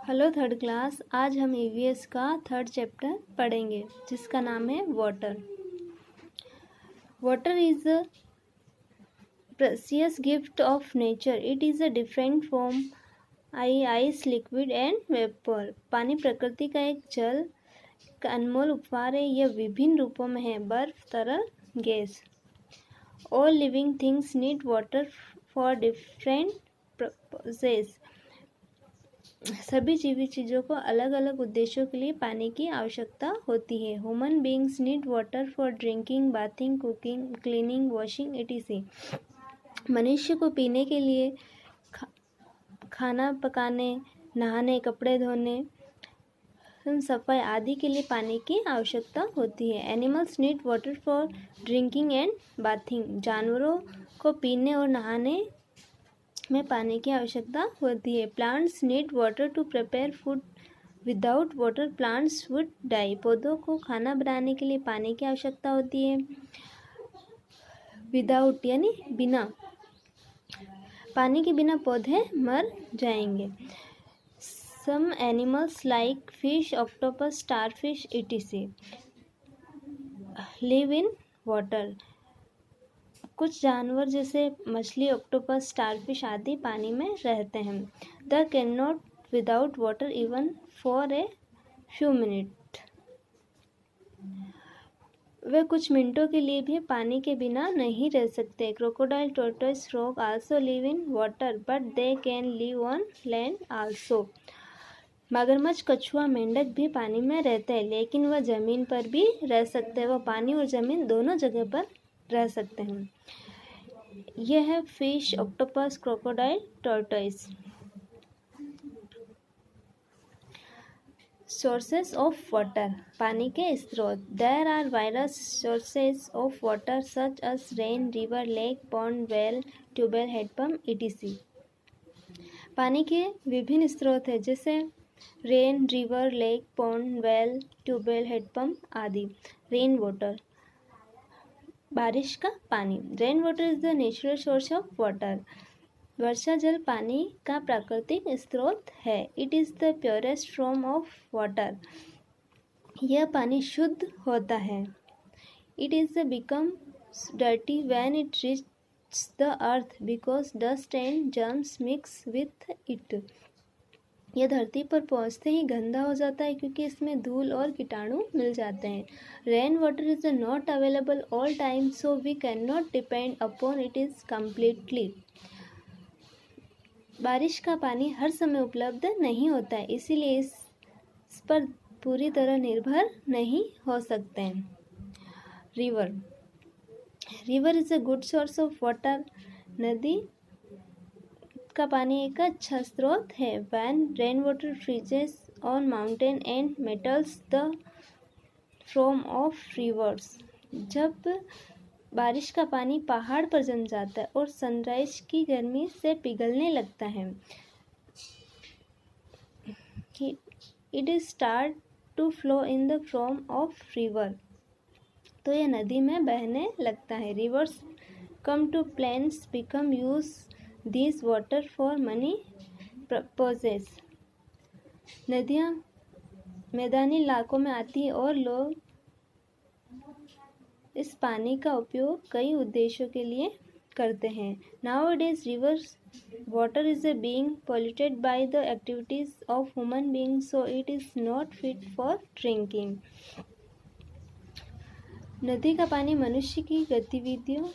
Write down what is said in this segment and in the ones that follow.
Hello third class. आज हम EVS का थर्ड चैप्टर पढ़ेंगे जिसका नाम है water. Water is a precious gift of nature. It is a different form ice, liquid and vapour. पानी प्रकृति का एक जल का अनमोल उपहार है। यह विभिन्न रूपों में है: बर्फ, तरल, gas. All living things need water for different purposes. सभी जीवित चीज़ों को अलग अलग उद्देश्यों के लिए पानी की आवश्यकता होती है। Human beings need water for drinking, bathing, cooking, cleaning, washing etc. मनुष्य को पीने के लिए, खाना पकाने, नहाने, कपड़े धोने, सफाई आदि के लिए पानी की आवश्यकता होती है। Animals need water for drinking and bathing. जानवरों को पीने और नहाने में पानी की आवश्यकता होती है। Plants need water to prepare food. Without water plants would die. पौधों को खाना बनाने के लिए पानी की आवश्यकता होती है। विदाउट यानी बिना, पानी के बिना पौधे मर जाएंगे। Some animals like fish, octopus, starfish etc. Live in water. कुछ जानवर जैसे मछली, ऑक्टोपस, स्टारफिश आदि पानी में रहते हैं। They can not without water even for a few minute. वे कुछ मिनटों के लिए भी पानी के बिना नहीं रह सकते। Crocodile, tortoise, frog also live in water but they can live on land also. मगरमच्छ, कछुआ, मेंढक भी पानी में रहते हैं लेकिन वह जमीन पर भी रह सकते हैं। वह पानी और जमीन दोनों जगह पर रह सकते हैं। यह है fish, octopus, crocodile, tortoise. Sources of water. पानी के स्रोत। There are various sources of water such as rain, river, lake, pond, well, tubewell, handpump etc. पानी के विभिन्न स्रोत हैं जैसे rain, river, lake, pond, well, tubewell, handpump आदि। रेन वाटर, बारिश का पानी। Rain water is the natural source of water. वर्षा जल पानी का प्राकृतिक स्रोत है। It is the purest form of water. यह पानी शुद्ध होता है। It is become dirty when it reaches the earth because dust and germs mix with it. यह धरती पर पहुंचते ही गंदा हो जाता है क्योंकि इसमें धूल और कीटाणु मिल जाते हैं। Rain water is not available all time so we can not depend upon it is completely. बारिश का पानी हर समय उपलब्ध नहीं होता है इसीलिए इस पर पूरी तरह निर्भर नहीं हो सकते हैं। River. River is a good source of water. नदी का पानी एक अच्छा स्रोत है। When rain water freezes on mountain and melts the foam of rivers. जब बारिश का पानी पहाड़ पर जम जाता है और सनराइज की गर्मी से पिघलने लगता है। It is start to flow in the form of river. तो यह नदी में बहने लगता है। Rivers come to plains become use this water for money purposes. नदियाँ मैदानी इलाकों में आती हैं और लोग इस पानी का उपयोग कई उद्देश्यों के लिए करते हैं। Nowadays rivers water is being polluted by the activities of human beings so it is not fit for drinking. नदी का पानी मनुष्य की गतिविधियों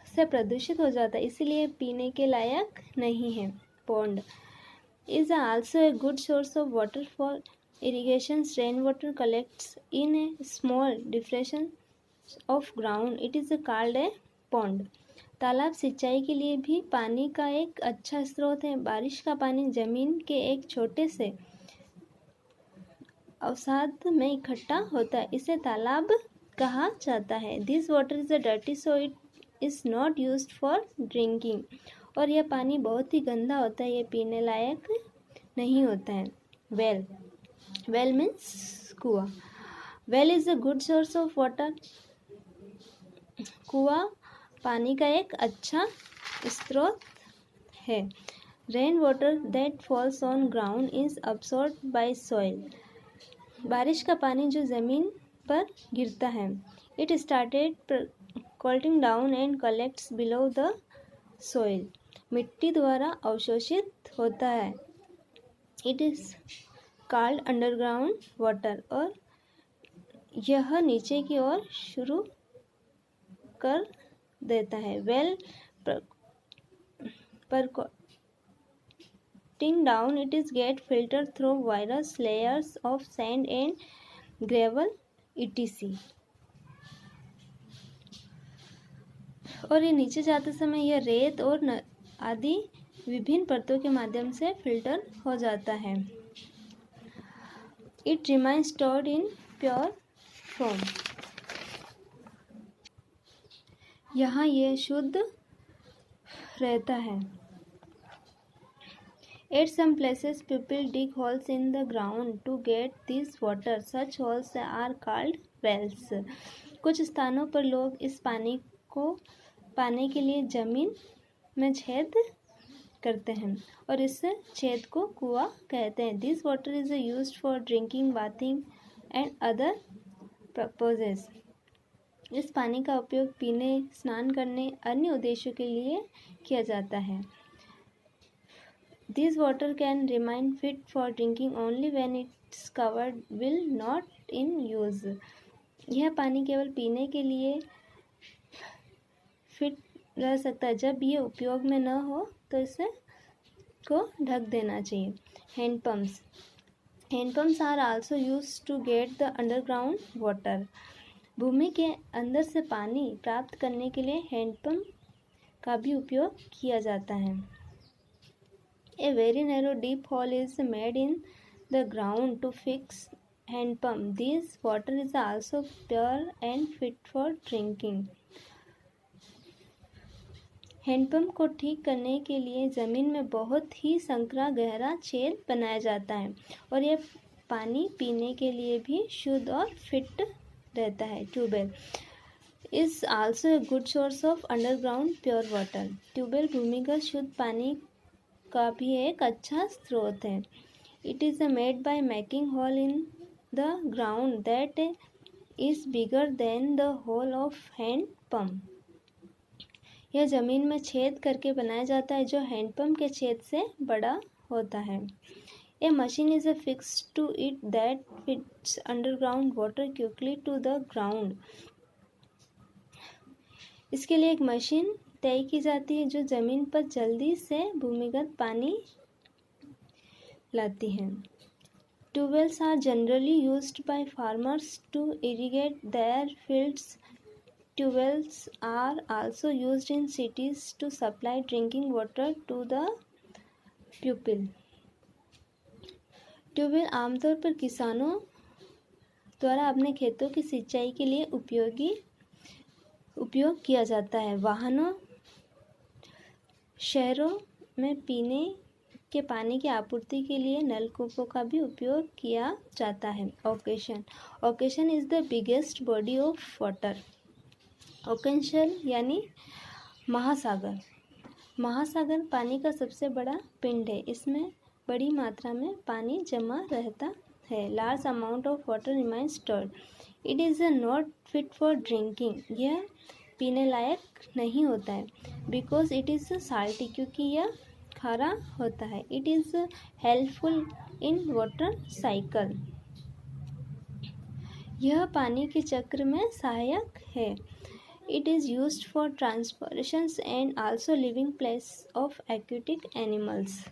से प्रदूषित हो जाता है इसलिए पीने के लायक नहीं है। Pond is also a good source of water for irrigation. Rain water collects in A small depression of ground. It is called a pond. तालाब सिंचाई के लिए भी पानी का एक अच्छा स्रोत है। बारिश का पानी जमीन के एक छोटे से अवसाद में इकट्ठा होता है, इसे तालाब कहा जाता है। This water is dirty so it is not used for drinking. और यह पानी बहुत ही गंदा होता है, यह पीने लायक नहीं होता है। वेल। वेल मीन्स कुआं। Well is a good source of water. कुआं पानी का एक अच्छा स्रोत है। Rain water that falls on ground is absorb by soil. बारिश का पानी जो ज़मीन पर गिरता है, इट स्टार्टेड कॉल्टिंग down and collects below the soil. मिट्टी द्वारा अवशोषित होता है, it is called underground water, और यह नीचे की ओर शुरू कर देता है। वेल पर down, it is get filtered through various layers of sand and gravel etc. और ये नीचे जाते समय यह रेत और आदि विभिन्न परतों के माध्यम से फिल्टर हो जाता है। It remains stored in pure form. यहाँ यह शुद्ध रहता है। At some places, people dig holes in the ground to get this water. Such holes are called wells. कुछ स्थानों पर लोग इस पानी को पाने के लिए जमीन में छेद करते हैं और इस छेद को कुआं कहते हैं। This water is used for drinking, bathing and other purposes. इस पानी का उपयोग पीने, स्नान करने, अन्य उद्देश्यों के लिए किया जाता है। This water can remain fit for drinking only when it's covered will not in use. यह पानी केवल पीने के लिए फिट रह सकता है, जब ये उपयोग में न हो तो इसे को ढक देना चाहिए। Handpumps are also used to get the underground water. भूमि के अंदर से पानी प्राप्त करने के लिए हैंडपम्प का भी उपयोग किया जाता है। A very narrow deep hole is made in the ground to fix hand pump. This water is also pure and fit for drinking. Hand pump को ठीक करने के लिए ज़मीन में बहुत ही संकरा गहरा छेद बनाया जाता है और यह पानी पीने के लिए भी शुद्ध और फिट रहता है। Tube well is also a good source of underground pure water. Tube well भूमिगत शुद्ध पानी का भी एक अच्छा स्रोत है। It is made by making hole in the ground that is bigger than the hole of hand pump. यह ज़मीन में छेद करके बनाया जाता है जो हैंडपम्प के छेद से बड़ा होता है। A machine is fix to it that fits underground water quickly to the ground. इसके लिए एक मशीन तय की जाती है जो ज़मीन पर जल्दी से भूमिगत पानी लाती है। Tube wells are generally used by farmers to irrigate their fields. Tube wells are also used in cities to supply drinking water to the people. Tube well आमतौर पर किसानों द्वारा अपने खेतों की सिंचाई के लिए उपयोग किया जाता है। वाहनों, शहरों में पीने के पानी की आपूर्ति के लिए नलकूपों का भी उपयोग किया जाता है। Occasion is the biggest body of water. Occasion यानी महासागर। महासागर पानी का सबसे बड़ा पिंड है। इसमें बड़ी मात्रा में पानी जमा रहता है। Large amount of water remains stored. It is not fit for drinking. यह पीने लायक नहीं होता है। बिकॉज इट इज़ साल्टी, क्योंकि यह खारा होता है। It is helpful in water cycle. यह पानी के चक्र में सहायक है। It is used for transportation and also living place of aquatic animals.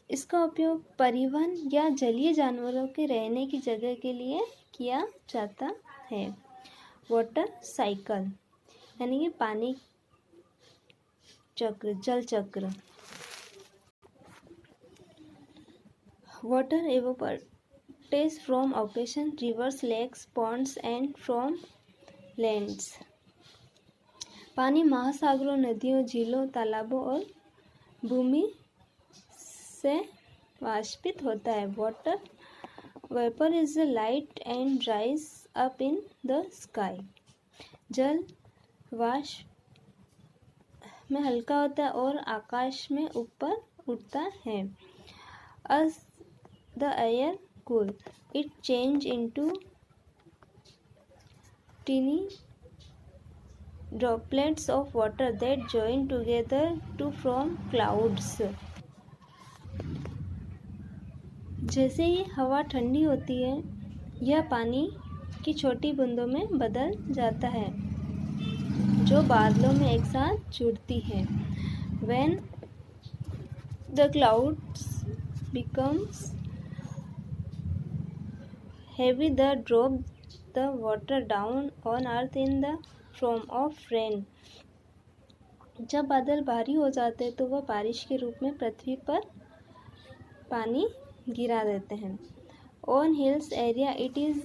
इसका उपयोग परिवहन या जलीय जानवरों के रहने की जगह के लिए किया जाता है। वाटर साइकिल यानी कि पानी चक्र, जल चक्र। Water evaporates from ocean, rivers, lakes, ponds and from lands. पानी महासागरों, नदियों, झीलों, तालाबों और भूमि से वाष्पित होता है। Water vapour is light and rise up in the sky. जल वाष्प में हल्का होता है और आकाश में ऊपर उड़ता है। As the air cool, it change into tiny droplets of water that join together to form clouds. जैसे ही हवा ठंडी होती है, यह पानी की छोटी बूंदों में बदल जाता है जो बादलों में एक साथ जुड़ती है। When the clouds becomes heavy, the drop the water down on earth in the form of rain. जब बादल भारी हो जाते हैं तो वह बारिश के रूप में पृथ्वी पर पानी गिरा देते हैं। On hills area it is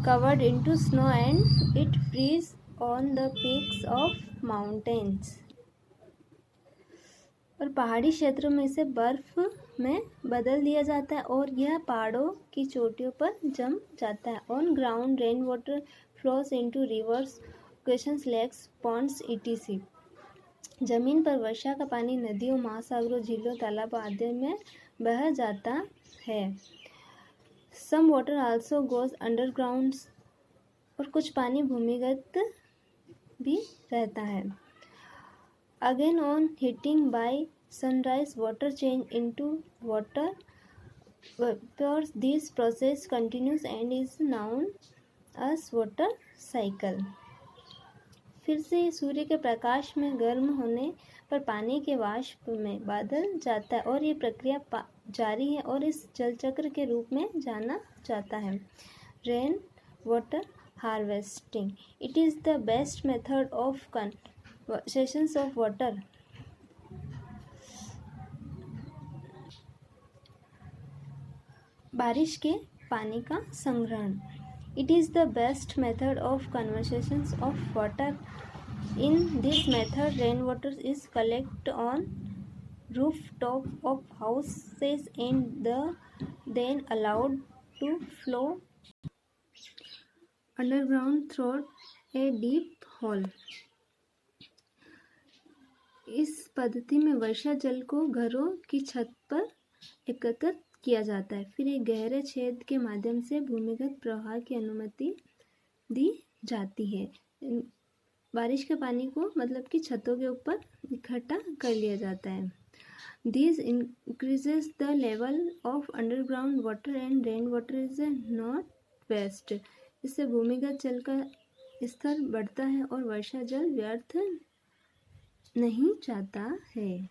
covered into snow and it freezes on the peaks of mountains. और पहाड़ी क्षेत्रों में इसे बर्फ में बदल दिया जाता है और यह पहाड़ों की चोटियों पर जम जाता है। On ground rain water flows into rivers, oceans, lakes, ponds etc. जमीन पर वर्षा का पानी नदियों, महासागरों, झीलों, तालाबों आदि में बह जाता है। Some water also goes underground, और कुछ पानी भूमिगत भी रहता है। Again on heating by sunrise water change into water vapours, this process continues and is known as water cycle. फिर से सूर्य के प्रकाश में गर्म होने पर पानी के वाष्प में बदल जाता है और ये प्रक्रिया जारी है और इस जल चक्र के रूप में जाना जाता है। Rain water harvesting, it is the best method of conservation of water. बारिश के पानी का संग्रहण, it is the best method of conservation of water. In this method, rainwater is collected on rooftop of houses and then allowed to flow underground through a deep hole. इस पद्धति में वर्षा जल को घरों की छत पर एकत्रित किया जाता है, फिर एक गहरे छेद के माध्यम से भूमिगत प्रवाह की अनुमति दी जाती है। बारिश के पानी को मतलब कि छतों के ऊपर इकट्ठा कर लिया जाता है। This increases the level of underground water and rain water is not waste. इससे भूमिगत जल का स्तर बढ़ता है और वर्षा जल व्यर्थ नहीं जाता है।